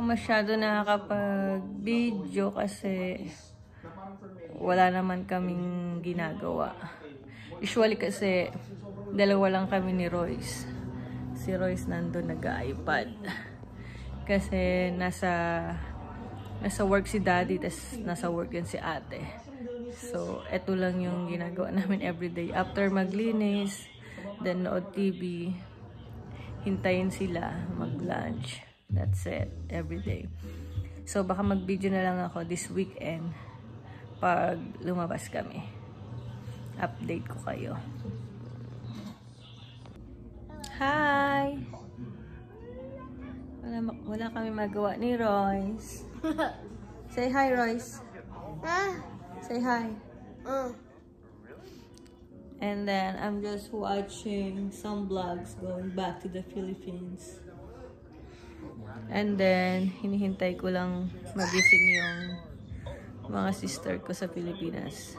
ako masyado nakakapag-video kasi wala naman kaming ginagawa. Usually kasi dalawa lang kami ni Royce. Si Royce nandun nag-iPad. Kasi nasa work si daddy, tas nasa work yun si ate. So, eto lang yung ginagawa namin everyday. After maglinis, then nood TV, hintayin sila mag-lunch. That's it, everyday. So, baka mag-video na lang ako this weekend pag lumabas kami. Update ko kayo. Hi! Wala kami magawa ni Royce. Say hi, Royce. Say hi. And then I'm just watching some vlogs going back to the Philippines. And then hinihintay ko lang magising yung mga sister ko sa Pilipinas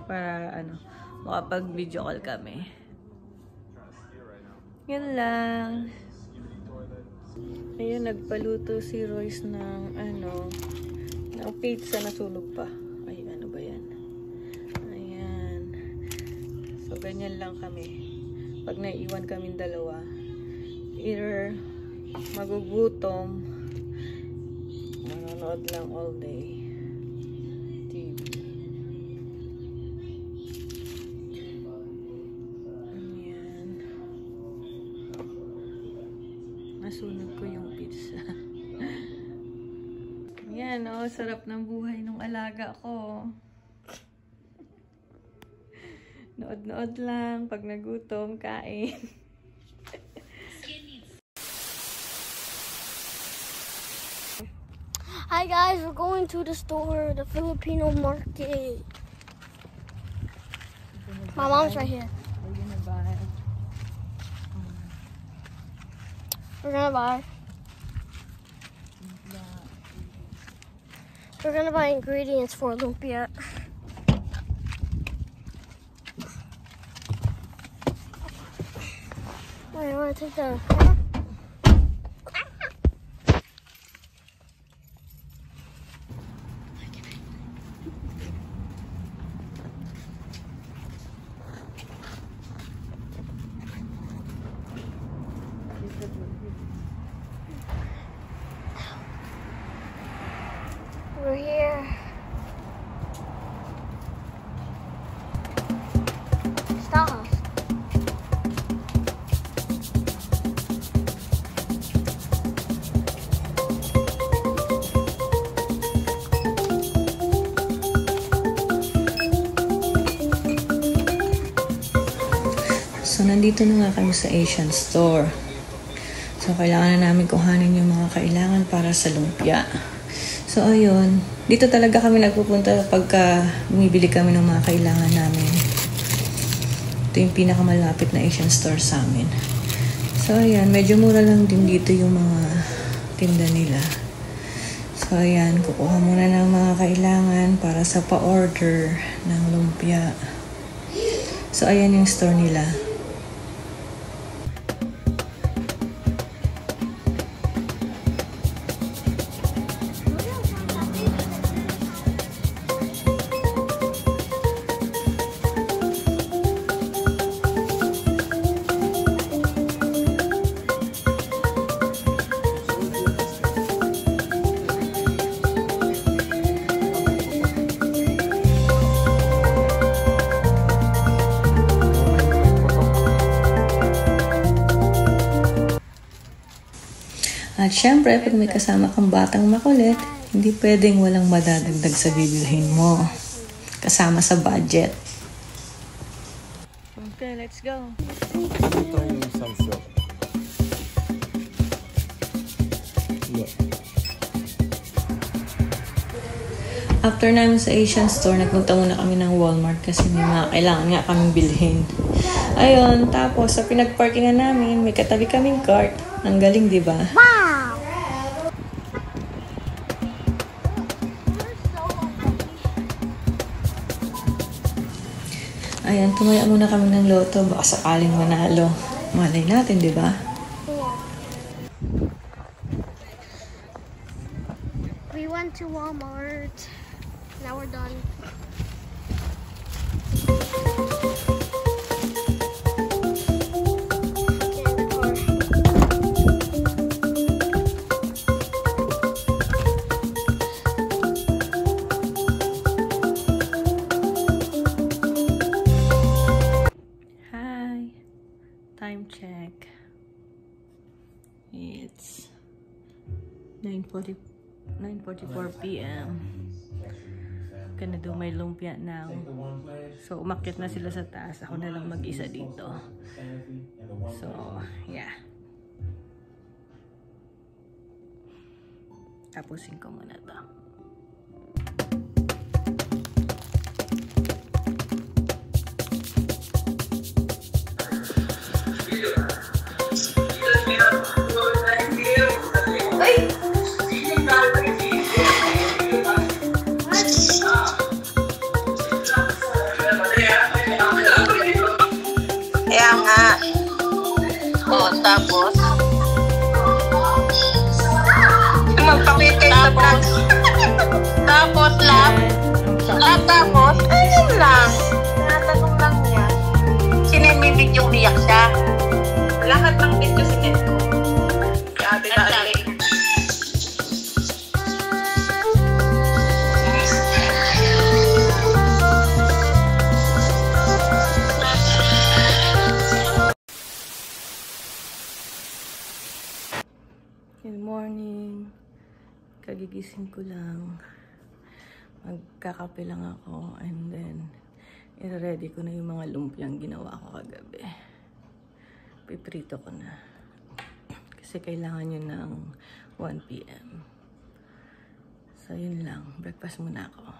para makapag-video call kami. Yun lang. Ayun, nagpaluto si Royce ng ng pizza na sunog pa. Ay, ano ba yan? Ayan. So, ganyan lang kami. Pag naiiwan kaming dalawa, either magugutom, manonood lang all day TV. Ayan. Nasunog ko yung pizza. Ayan, oh, sarap ng buhay ng alaga ko. Nood-nood lang. Pag nagutom, kain. Hi guys, we're going to the store, the Filipino market. My mom's right here. We're gonna buy. We're gonna buy ingredients for lumpia. Wait, I wanna take the. We're here. Stop. So, nandito na nga kami sa Asian store. So, kailangan na namin kuhanin yung mga kailangan para sa lumpia. So, ayun. Dito talaga kami nagpupunta pagka bumibili kami ng mga kailangan namin. Ito yung pinakamalapit na Asian store sa amin. So, ayan. Medyo mura lang din dito yung mga tinda nila. So, ayan. Kukuha muna ng mga kailangan para sa pa-order ng lumpia. So, ayan yung store nila. At syempre, pag may kasama kang batang makulit, hindi pwedeng walang madadagdag sa bibilhin mo. Kasama sa budget. Okay, let's go. After namin sa Asian store, nagpunta muna kami ng Walmart kasi may mga kailangan nga kaming bilhin. Ayun, tapos sa pinagparkingan namin, may katabi kaming cart. Ang galing, di ba? Wow! Ayan, tumaya muna kami ng loto. Baka sakaling manalo. Malay natin, di ba? to Walmart. Now we're done. Hi. Time check. It's 9:44 p.m. Gonna do my lumpia now. So, umakyat na sila sa taas. Ako na lang mag-isa dito. So, yeah. Tapusin ko muna to. Kaya nga. O, tapos? Magpakita sa vlog. Tapos lang. Tapos? Ayun lang. Tinatanong lang niya. Sino yung may video umiyak siya? Lahat ng video sinend ko. Ate Dali. Good morning. Kagigising ko lang. Magkakape lang ako and then i-ready ko na yung mga lumpiang ginawa ko kagabi. Piprito ko na. Kasi kailangan yun ng 1 p.m. So yun lang. Breakfast muna ako.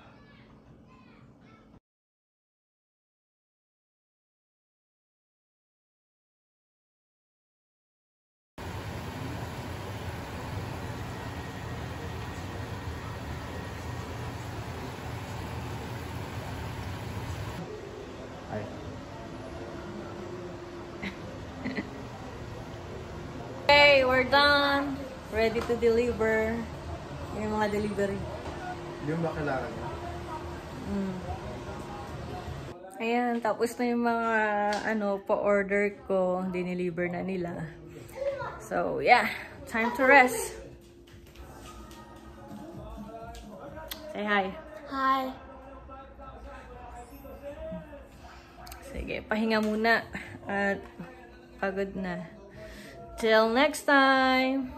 Okay, we're done. Ready to deliver. Yung mga delivery. Yung ba kailangan niya? Ayan, tapos na yung mga pa-order ko. Dineliver na nila. So, yeah. Time to rest. Say hi. Hi. Sige, pahinga muna. At pagod na. Till next time!